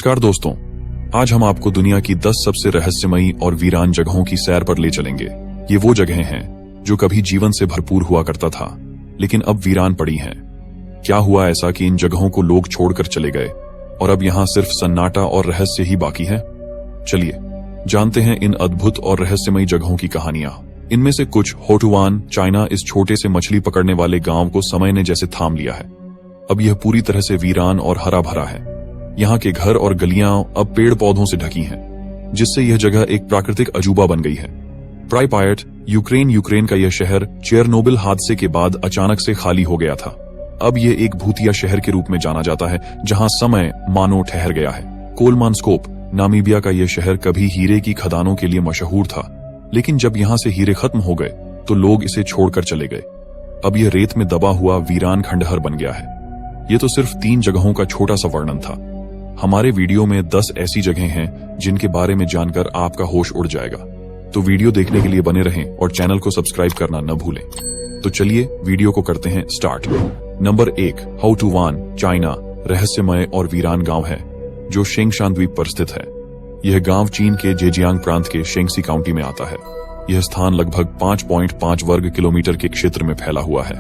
नमस्कार दोस्तों, आज हम आपको दुनिया की 10 सबसे रहस्यमयी और वीरान जगहों की सैर पर ले चलेंगे। ये वो जगहें हैं जो कभी जीवन से भरपूर हुआ करता था, लेकिन अब वीरान पड़ी हैं। क्या हुआ ऐसा कि इन जगहों को लोग छोड़कर चले गए और अब यहाँ सिर्फ सन्नाटा और रहस्य ही बाकी है? चलिए जानते हैं इन अद्भुत और रहस्यमयी जगहों की कहानियां। इनमें से कुछ होटुवान, चाइना, इस छोटे से मछली पकड़ने वाले गांव को समय ने जैसे थाम लिया है। अब यह पूरी तरह से वीरान और हरा भरा है। यहाँ के घर और गलियां अब पेड़ पौधों से ढकी हैं, जिससे यह जगह एक प्राकृतिक अजूबा बन गई है। प्राइपायट, यूक्रेन का यह शहर चेरनोबिल हादसे के बाद अचानक से खाली हो गया था। अब यह एक भूतिया शहर के रूप में जाना जाता है, जहां समय मानो ठहर गया है। कोलमानस्कोप, नामीबिया का यह शहर कभी हीरे की खदानों के लिए मशहूर था, लेकिन जब यहां से हीरे खत्म हो गए तो लोग इसे छोड़कर चले गए। अब यह रेत में दबा हुआ वीरान खंडहर बन गया है। यह तो सिर्फ 3 जगहों का छोटा सा वर्णन था। हमारे वीडियो में 10 ऐसी जगहें हैं जिनके बारे में जानकर आपका होश उड़ जाएगा। तो वीडियो देखने के लिए बने रहें और चैनल को सब्सक्राइब करना न भूलें। तो चलिए वीडियो को करते हैं स्टार्ट। नंबर 1, होटुवान, चाइना, रहस्यमय और वीरान गांव है जो शेंगशान द्वीप पर स्थित है। यह गांव चीन के जेजियांग प्रांत के शेंगसी काउंटी में आता है। यह स्थान लगभग 5.5 वर्ग किलोमीटर के क्षेत्र में फैला हुआ है।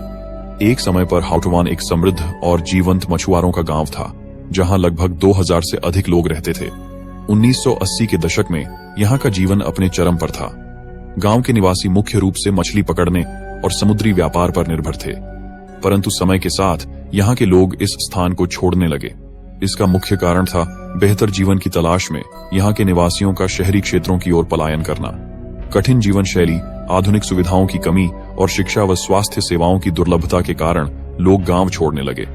एक समय पर होटुवान एक समृद्ध और जीवंत मछुआरों का गांव था, जहां लगभग 2000 से अधिक लोग रहते थे। 1980 के दशक में यहां का जीवन अपने चरम पर था। गांव के निवासी मुख्य रूप से मछली पकड़ने और समुद्री व्यापार पर निर्भर थे, परंतु समय के साथ यहां के लोग इस स्थान को छोड़ने लगे। इसका मुख्य कारण था बेहतर जीवन की तलाश में यहां के निवासियों का शहरी क्षेत्रों की ओर पलायन करना। कठिन जीवन शैली, आधुनिक सुविधाओं की कमी और शिक्षा व स्वास्थ्य सेवाओं की दुर्लभता के कारण लोग गांव छोड़ने लगे।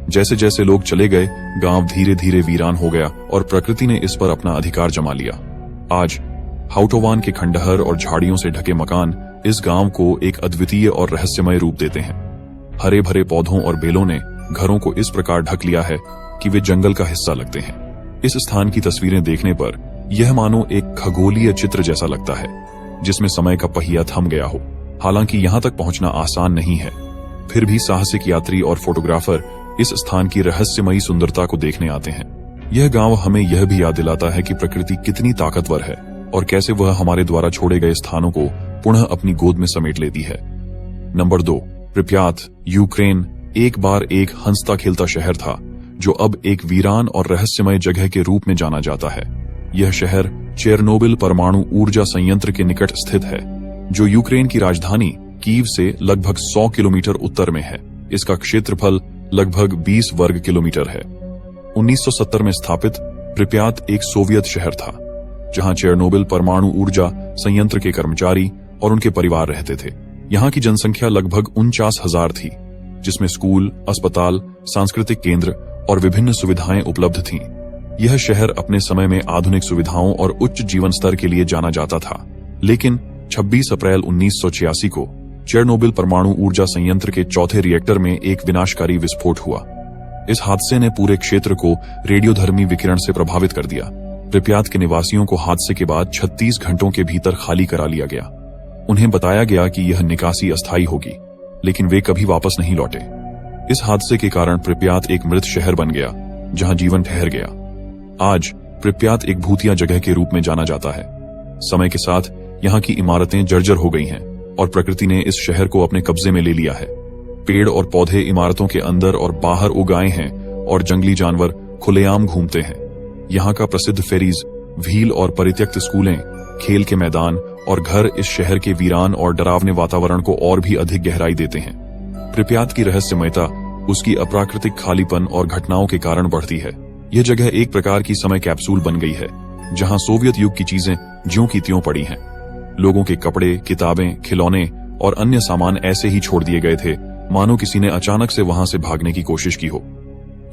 जैसे जैसे लोग चले गए, गांव धीरे धीरे वीरान हो गया और प्रकृति ने इस पर अपना अधिकार जमा लिया। आज होटुवान के खंडहर और झाड़ियों से ढके मकान इस गांव को एक अद्वितीय और रहस्यमय रूप देते हैं। हरे भरे पौधों और बेलों ने घरों को इस प्रकार ढक लिया है कि वे जंगल का हिस्सा लगते हैं। इस स्थान की तस्वीरें देखने पर यह मानो एक खगोलीय चित्र जैसा लगता है, जिसमें समय का पहिया थम गया हो। हालांकि यहाँ तक पहुंचना आसान नहीं है, फिर भी साहसिक यात्री और फोटोग्राफर इस स्थान की रहस्यमयी सुंदरता को देखने आते हैं। यह गांव हमें यह भी याद दिलाता है कि प्रकृति कितनी ताकतवर है और कैसे वह हमारे द्वारा छोड़े गए स्थानों को पुनः अपनी गोद में समेट लेती है। नंबर 2, प्रिप्यात, यूक्रेन, एक बार एक हंसता खेलता शहर था जो अब एक वीरान और रहस्यमय जगह के रूप में जाना जाता है। यह शहर चेरनोबिल परमाणु ऊर्जा संयंत्र के निकट स्थित है, जो यूक्रेन की राजधानी कीव से लगभग 100 किलोमीटर उत्तर में है। इसका क्षेत्रफल लगभग 20 वर्ग किलोमीटर है। 1970 में स्थापित प्रिप्यात एक सोवियत शहर था, जहां चेरनोबिल परमाणु ऊर्जा संयंत्र के कर्मचारी और उनके परिवार रहते थे। यहाँ की जनसंख्या लगभग 49,000 थी, जिसमें स्कूल, अस्पताल, सांस्कृतिक केंद्र और विभिन्न सुविधाएं उपलब्ध थीं। यह शहर अपने समय में आधुनिक सुविधाओं और उच्च जीवन स्तर के लिए जाना जाता था, लेकिन 26 अप्रैल 1986 को चेरनोबिल परमाणु ऊर्जा संयंत्र के चौथे रिएक्टर में एक विनाशकारी विस्फोट हुआ। इस हादसे ने पूरे क्षेत्र को रेडियोधर्मी विकिरण से प्रभावित कर दिया। प्रिप्यात के निवासियों को हादसे के बाद 36 घंटों के भीतर खाली करा लिया गया। उन्हें बताया गया कि यह निकासी अस्थायी होगी, लेकिन वे कभी वापस नहीं लौटे। इस हादसे के कारण प्रिप्यात एक मृत शहर बन गया, जहां जीवन ठहर गया। आज प्रिप्यात एक भूतिया जगह के रूप में जाना जाता है। समय के साथ यहाँ की इमारतें जर्जर हो गई हैं और प्रकृति ने इस शहर को अपने कब्जे में ले लिया है। पेड़ और पौधे इमारतों के अंदर और बाहर उगाए हैं और जंगली जानवर खुलेआम घूमते हैं। यहाँ का प्रसिद्ध फेरीज, व्हील और परित्यक्त स्कूलें, खेल के मैदान और घर इस शहर के वीरान और डरावने वातावरण को और भी अधिक गहराई देते हैं। प्रिप्यात की रहस्यमयता उसकी अप्राकृतिक खालीपन और घटनाओं के कारण बढ़ती है। यह जगह एक प्रकार की समय कैप्सूल बन गई है, जहां सोवियत युग की चीजें ज्यों की त्यों पड़ी हैं। लोगों के कपड़े, किताबें, खिलौने और अन्य सामान ऐसे ही छोड़ दिए गए थे, मानो किसी ने अचानक से वहां से भागने की कोशिश की हो।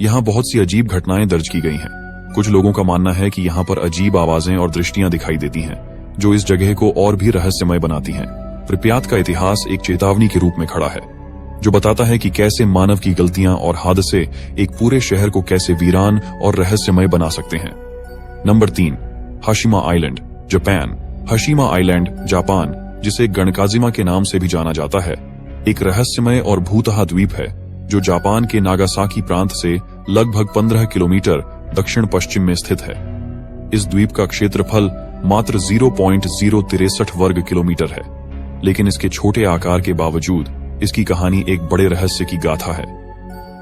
यहाँ बहुत सी अजीब घटनाएं दर्ज की गई हैं। कुछ लोगों का मानना है कि यहाँ पर अजीब आवाजें और दृष्टियां दिखाई देती हैं, जो इस जगह को और भी रहस्यमय बनाती हैं। प्रिप्यात का इतिहास एक चेतावनी के रूप में खड़ा है, जो बताता है कि कैसे मानव की गलतियां और हादसे एक पूरे शहर को कैसे वीरान और रहस्यमय बना सकते हैं। Number 3, Hashima island, Japan. Hashima island, Japan, जिसे गणकाजिमा के नाम से भी जाना जाता है, एक रहस्यमय और भूतहा द्वीप है जो जापान के नागासाकी प्रांत से लगभग 15 किलोमीटर दक्षिण पश्चिम में स्थित है। इस द्वीप का क्षेत्रफल मात्र 0.063 वर्ग किलोमीटर है, लेकिन इसके छोटे आकार के बावजूद इसकी कहानी एक बड़े रहस्य की गाथा है।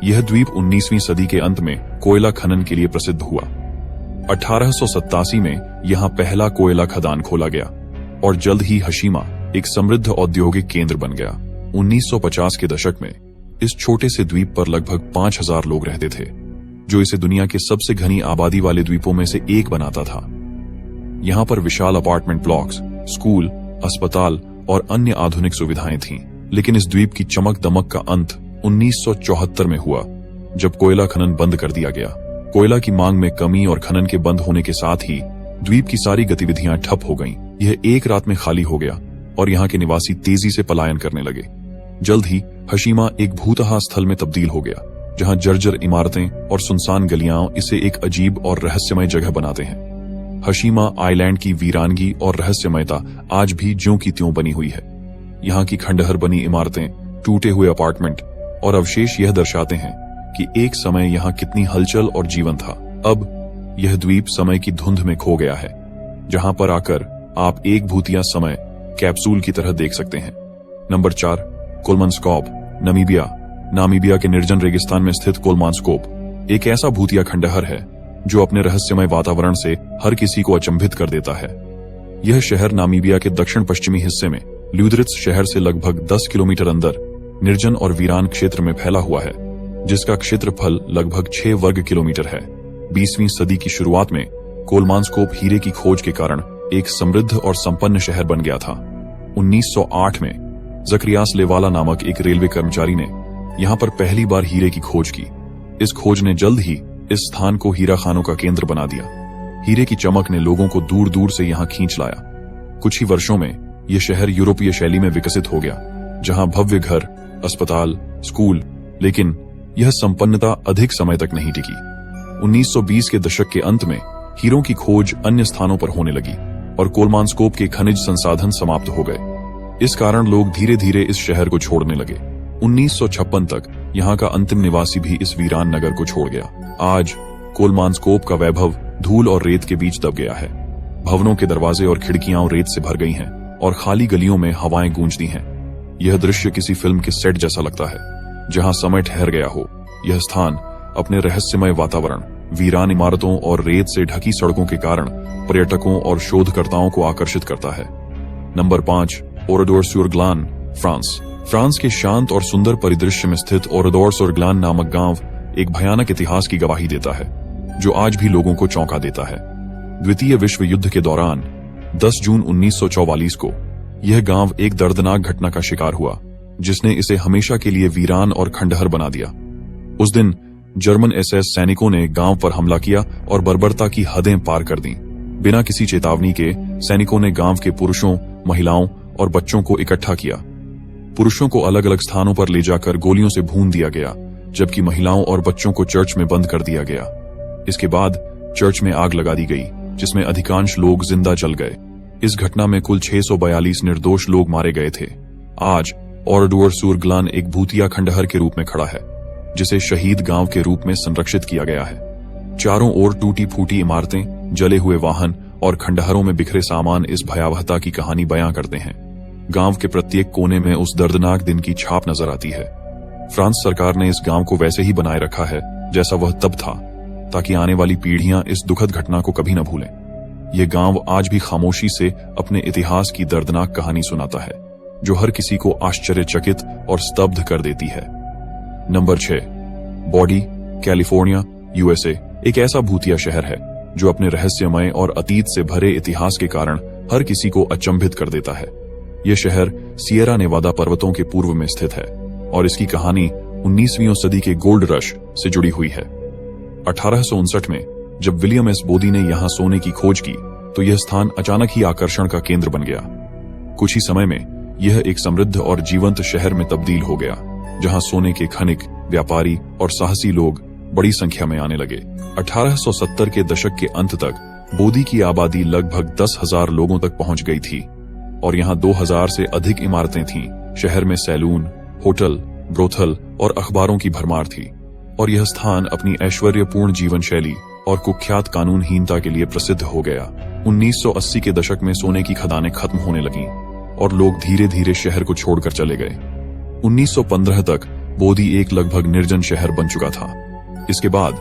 यह द्वीप 19वीं सदी के अंत में कोयला खनन के लिए प्रसिद्ध हुआ। 1887 में यहां पहला कोयला खदान खोला गया और जल्द ही हशीमा एक समृद्ध औद्योगिक केंद्र बन गया। 1950 के दशक में इस छोटे से द्वीप पर लगभग 5000 लोग रहते थे, जो इसे दुनिया के सबसे घनी आबादी वाले द्वीपों में से एक बनाता था। यहाँ पर विशाल अपार्टमेंट ब्लॉक्स, स्कूल, अस्पताल और अन्य आधुनिक सुविधाएं थीं। लेकिन इस द्वीप की चमक दमक का अंत 1974 में हुआ, जब कोयला खनन बंद कर दिया गया। कोयला की मांग में कमी और खनन के बंद होने के साथ ही द्वीप की सारी गतिविधियां ठप हो गईं। यह एक रात में खाली हो गया और यहाँ के निवासी तेजी से पलायन करने लगे। जल्द ही हशीमा एक भूतहा स्थल में तब्दील हो गया, जहां जर्जर इमारतें और सुनसान गलियां इसे एक अजीब और रहस्यमय जगह बनाते हैं। हशीमा आइलैंड की वीरानगी और रहस्यमयता आज भी ज्यों की त्यों बनी हुई है। यहाँ की खंडहर बनी इमारतें, टूटे हुए अपार्टमेंट और अवशेष यह दर्शाते हैं कि एक समय यहाँ कितनी हलचल और जीवन था। अब यह द्वीप समय की धुंध में खो गया है, जहां पर आकर आप एक भूतिया समय कैप्सूल की तरह देख सकते हैं। नंबर 4, कोलमानस्कोप, नामीबिया के निर्जन रेगिस्तान में स्थित कोलमानस्कोप एक ऐसा भूतिया खंडहर है जो अपने रहस्यमय वातावरण से हर किसी को अचंभित कर देता है। यह शहर नामीबिया के दक्षिण पश्चिमी हिस्से में ल्यूद्रित्स शहर से लगभग 10 किलोमीटर अंदर निर्जन और वीरान क्षेत्र में फैला हुआ है, जिसका क्षेत्रफल लगभग 6 वर्ग किलोमीटर है। 20वीं सदी की शुरुआत में कोलमानस्कोप हीरे की खोज के कारण एक समृद्ध और संपन्न शहर बन गया था। 1908 में जकरियास लेवाला नामक एक रेलवे कर्मचारी ने यहाँ पर पहली बार हीरे की खोज की। इस खोज ने जल्द ही इस स्थान को हीरा खानों का केंद्र बना दिया। हीरे की चमक ने लोगों को दूर दूर से यहाँ खींच लाया। कुछ ही वर्षों में यह शहर यूरोपीय शैली में विकसित हो गया, जहाँ भव्य घर, अस्पताल, स्कूल, लेकिन यह संपन्नता अधिक समय तक नहीं टिकी। 1920 के दशक के अंत में हीरों की खोज अन्य स्थानों पर होने लगी और कोलमानस्कोप के खनिज संसाधन समाप्त हो गए। इस कारण लोग धीरे धीरे इस शहर को छोड़ने लगे। 1956 तक यहाँ का अंतिम निवासी भी इस वीरान नगर को छोड़ गया। आज कोलमानस्कोप का वैभव धूल और रेत के बीच दब गया है। भवनों के दरवाजे और खिड़कियां रेत से भर गई हैं और खाली गलियों में हवाएं गूंजती हैं। यह दृश्य किसी फिल्म के सेट जैसा लगता है, जहां समय ठहर गया हो। यह स्थान अपने रहस्यमय वातावरण, वीरान इमारतों और रेत से ढकी सड़कों के कारण पर्यटकों और शोधकर्ताओं को आकर्षित करता है। नंबर 5, ओराडोर-sur-Glane, फ्रांस के शांत और सुंदर परिदृश्य में स्थित ओराडोर-sur-Glane नामक गांव एक भयानक इतिहास की गवाही देता है, जो आज भी लोगों को चौंका देता है। द्वितीय विश्व युद्ध के दौरान 10 जून 1944 को यह गांव एक दर्दनाक घटना का शिकार हुआ, जिसने इसे हमेशा के लिए वीरान और खंडहर बना दिया। उस दिन जर्मन एसएस सैनिकों ने गांव पर हमला किया और बर्बरता की हदें पार कर दी। बिना किसी चेतावनी के सैनिकों ने गांव के पुरुषों, महिलाओं और बच्चों को इकट्ठा किया। पुरुषों को अलग अलग स्थानों पर ले जाकर गोलियों से भून दिया गया, जबकि महिलाओं और बच्चों को चर्च में बंद कर दिया गया। इसके बाद चर्च में आग लगा दी गई, जिसमें अधिकांश लोग जिंदा जल गए। इस घटना में कुल 642 निर्दोष लोग मारे गए थे। आज ओराडोर-sur-Glane एक भूतिया खंडहर के रूप में खड़ा है, जिसे शहीद गांव के रूप में संरक्षित किया गया है। चारों ओर टूटी फूटी इमारतें, जले हुए वाहन और खंडहरों में बिखरे सामान इस भयावहता की कहानी बयां करते हैं। गांव के प्रत्येक कोने में उस दर्दनाक दिन की छाप नजर आती है। फ्रांस सरकार ने इस गांव को वैसे ही बनाए रखा है जैसा वह तब था, ताकि आने वाली पीढ़ियां इस दुखद घटना को कभी न भूलें। यह गांव आज भी खामोशी से अपने इतिहास की दर्दनाक कहानी सुनाता है, जो हर किसी को आश्चर्यचकित और स्तब्ध कर देती है। नंबर 6, बॉडी, कैलिफोर्निया, यूएसए एक ऐसा भूतिया शहर है जो अपने रहस्यमय और अतीत से भरे इतिहास के कारण हर किसी को अचंभित कर देता है। यह शहर सियरा नेवादा पर्वतों के पूर्व में स्थित है और इसकी कहानी 19वीं सदी के गोल्ड रश से जुड़ी हुई है। 1859 में जब विलियम एस बोदी ने यहां सोने की खोज की, तो यह स्थान अचानक ही आकर्षण का केंद्र बन गया। कुछ ही समय में यह एक समृद्ध और जीवंत शहर में तब्दील हो गया, जहां सोने के खनिक, व्यापारी और साहसी लोग बड़ी संख्या में आने लगे। 1870 के दशक के अंत तक बोदी की आबादी लगभग 10,000 लोगों तक पहुंच गई थी और यहाँ 2000 से अधिक इमारतें थीं। शहर में सैलून, होटल, ब्रोथल और अखबारों की भरमार थी और यह स्थान अपनी ऐश्वर्यपूर्ण जीवन शैली और कुख्यात कानूनहीनता के लिए प्रसिद्ध हो गया। 1980 के दशक में सोने की खदानें खत्म होने लगीं और लोग धीरे धीरे शहर को छोड़कर चले गए। 1915 तक बोधी एक लगभग निर्जन शहर बन चुका था। इसके बाद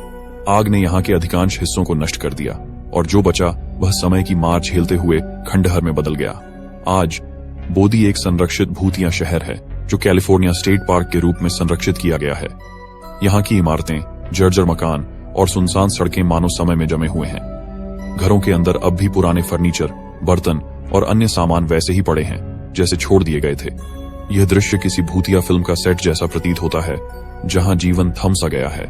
आग ने यहाँ के अधिकांश हिस्सों को नष्ट कर दिया और जो बचा वह समय की मार झेलते हुए खंडहर में बदल गया। आज बोधी एक संरक्षित भूतिया शहर है जो कैलिफोर्निया स्टेट पार्क के रूप में संरक्षित किया गया है। यहाँ की इमारतें, जर्जर मकान और सुनसान सड़कें मानव समय में जमे हुए हैं। घरों के अंदर अब भी पुराने फर्नीचर, बर्तन और अन्य सामान वैसे ही पड़े हैं जैसे छोड़ दिए गए थे। यह दृश्य किसी भूतिया फिल्म का सेट जैसा प्रतीत होता है जहां जीवन थम सा गया है।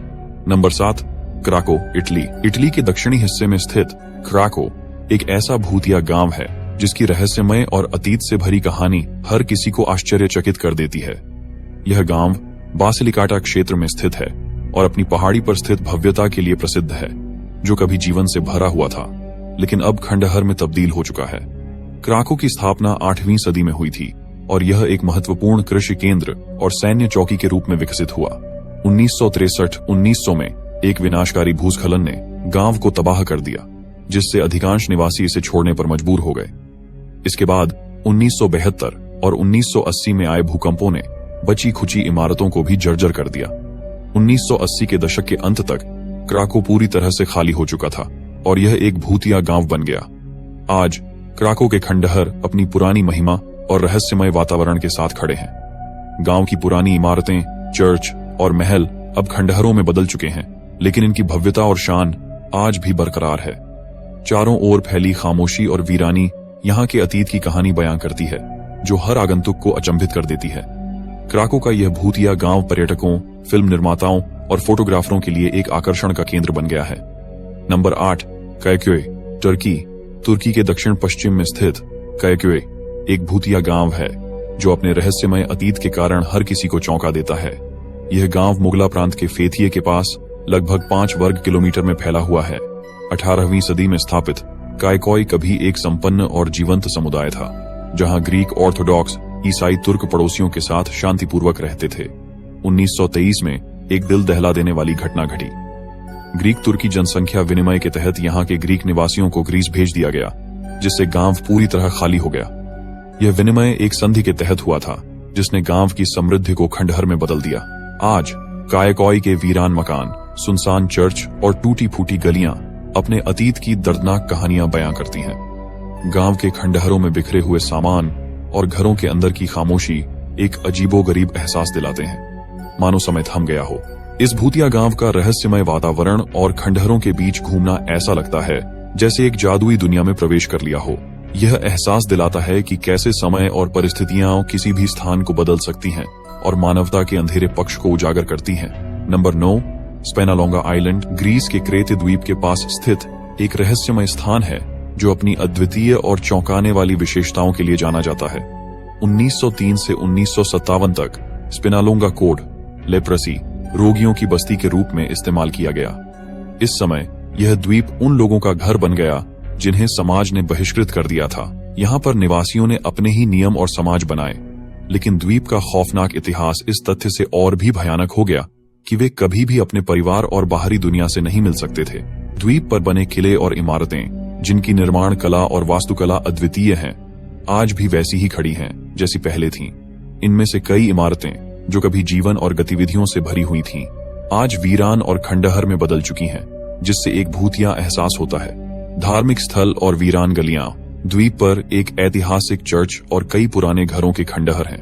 Number 7, Krakow, Italy. इटली के दक्षिणी हिस्से में स्थित क्राको एक ऐसा भूतिया गांव है जिसकी रहस्यमय और अतीत से भरी कहानी हर किसी को आश्चर्यचकित कर देती है। यह गांव बासिलिकाटा क्षेत्र में स्थित है और अपनी पहाड़ी पर स्थित भव्यता के लिए प्रसिद्ध है, जो कभी जीवन से भरा हुआ था लेकिन अब खंडहर में तब्दील हो चुका है। क्राको की स्थापना 8वीं सदी में हुई थी और यह एक महत्वपूर्ण कृषि केंद्र और सैन्य चौकी के रूप में विकसित हुआ। 1963-1900 में एक विनाशकारी भूस्खलन ने गांव को तबाह कर दिया, जिससे अधिकांश निवासी इसे छोड़ने पर मजबूर हो गए। इसके बाद 1972 और 1980 में आए भूकंपों ने बची खुची इमारतों को भी जर्जर कर दिया। 1980 के दशक के अंत तक क्राको पूरी तरह से खाली हो चुका था और यह एक भूतिया गांव बन गया। आज क्राको के खंडहर अपनी पुरानी महिमा और रहस्यमय वातावरण के साथ खड़े हैं। गांव की पुरानी इमारतें, चर्च और महल अब खंडहरों में बदल चुके हैं, लेकिन इनकी भव्यता और शान आज भी बरकरार है। चारों ओर फैली खामोशी और वीरानी यहाँ के अतीत की कहानी बयां करती है, जो हर आगंतुक को अचंभित कर देती है। क्राको का यह भूतिया गांव पर्यटकों, फिल्म निर्माताओं और फोटोग्राफरों के लिए एक आकर्षण का केंद्र बन गया है। Number 8, कायक्योए, Turkey. तुर्की के दक्षिण पश्चिम में स्थित कायक्योए एक भूतिया गांव है जो अपने रहस्यमय अतीत के कारण हर किसी को चौंका देता है। यह गांव मुगला प्रांत के फेथिये के पास लगभग 5 वर्ग किलोमीटर में फैला हुआ है। 18वीं सदी में स्थापित कायक्योए कभी एक संपन्न और जीवंत समुदाय था, जहां ग्रीक ऑर्थोडॉक्स ईसाई तुर्क पड़ोसियों के साथ शांतिपूर्वक रहते थे। 1923 में एक दिल दहला देने वाली घटना घटी। ग्रीक तुर्की जनसंख्या विनिमय के तहत यहाँ के ग्रीक निवासियों को ग्रीस भेज दिया गया, जिससे गांव पूरी तरह खाली हो गया। यह विनिमय एक संधि के तहत हुआ था जिसने गांव की समृद्धि को खंडहर में बदल दिया। आज कायक्योए के वीरान मकान, सुनसान चर्च और टूटी फूटी गलियां अपने अतीत की दर्दनाक कहानियां बयां करती हैं। गांव के खंडहरों में बिखरे हुए सामान और घरों के अंदर की खामोशी एक अजीबोगरीब एहसास दिलाते हैं, मानो समय थम गया हो। इस भूतिया गांव का रहस्यमय वातावरण और खंडहरों के बीच घूमना ऐसा लगता है जैसे एक जादुई दुनिया में प्रवेश कर लिया हो। यह एहसास दिलाता है कि कैसे समय और परिस्थितियां किसी भी स्थान को बदल सकती हैं और मानवता के अंधेरे पक्ष को उजागर करती हैं। नंबर 9, स्पेनालोंगा आइलैंड, ग्रीस के क्रेते द्वीप के पास स्थित एक रहस्यमय स्थान है जो अपनी अद्वितीय और चौंकाने वाली विशेषताओं के लिए जाना जाता है। 1903 से 1957 तक स्पेनालोंगा कोड, लेप्रेसी, रोगियों की बस्ती के रूप में इस्तेमाल किया गया। इस समय यह द्वीप उन लोगों का घर बन गया जिन्हें समाज ने बहिष्कृत कर दिया था। यहाँ पर निवासियों ने अपने ही नियम और समाज बनाए, लेकिन द्वीप का खौफनाक इतिहास इस तथ्य से और भी भयानक हो गया कि वे कभी भी अपने परिवार और बाहरी दुनिया से नहीं मिल सकते थे। द्वीप पर बने किले और इमारतें, जिनकी निर्माण कला और वास्तुकला अद्वितीय हैं, आज भी वैसी ही खड़ी हैं जैसी पहले थीं। इनमें से कई इमारतें जो कभी जीवन और गतिविधियों से भरी हुई थीं, आज वीरान और खंडहर में बदल चुकी हैं, जिससे एक भूतिया एहसास होता है। धार्मिक स्थल और वीरान गलियां, द्वीप पर एक ऐतिहासिक चर्च और कई पुराने घरों के खंडहर हैं,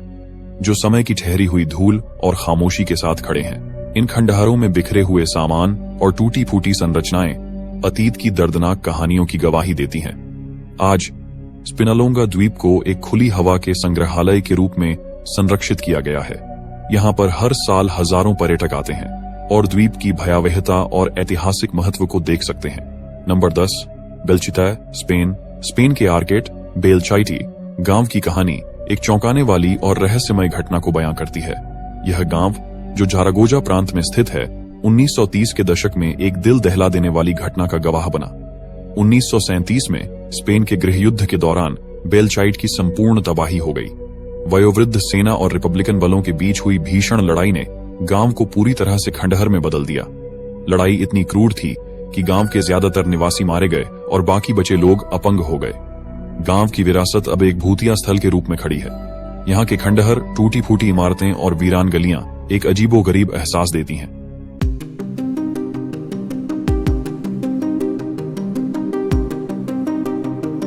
जो समय की ठहरी हुई धूल और खामोशी के साथ खड़े हैं। इन खंडहरों में बिखरे हुए सामान और टूटी फूटी संरचनाएं अतीत की दर्दनाक कहानियों की गवाही देती हैं। आज स्पेनालोंगा द्वीप को एक खुली हवा के संग्रहालय के रूप में संरक्षित किया गया है। यहाँ पर हर साल हजारों पर्यटक आते हैं और द्वीप की भयावहता और ऐतिहासिक महत्व को देख सकते हैं। Number 10, Belchite, Spain. स्पेन के आर्केट बेलचाइटी गांव की कहानी एक चौंकाने वाली और रहस्यमय घटना को बयां करती है। यह गांव, जो जारागोजा प्रांत में स्थित है, 1930 के दशक में एक दिल दहला देने वाली घटना का गवाह बना। 1937 में स्पेन के गृह युद्ध के दौरान बेलचाइट की संपूर्ण तबाही हो गई। वयोवृद्ध सेना और रिपब्लिकन बलों के बीच हुई भीषण लड़ाई ने गांव को पूरी तरह से खंडहर में बदल दिया। लड़ाई इतनी क्रूर थी कि गांव के ज्यादातर निवासी मारे गए और बाकी बचे लोग अपंग हो गए। गांव की विरासत अब एक भूतिया स्थल के रूप में खड़ी है। यहाँ के खंडहर, टूटी फूटी इमारतें और वीरान गलियां एक अजीबोगरीब एहसास देती हैं।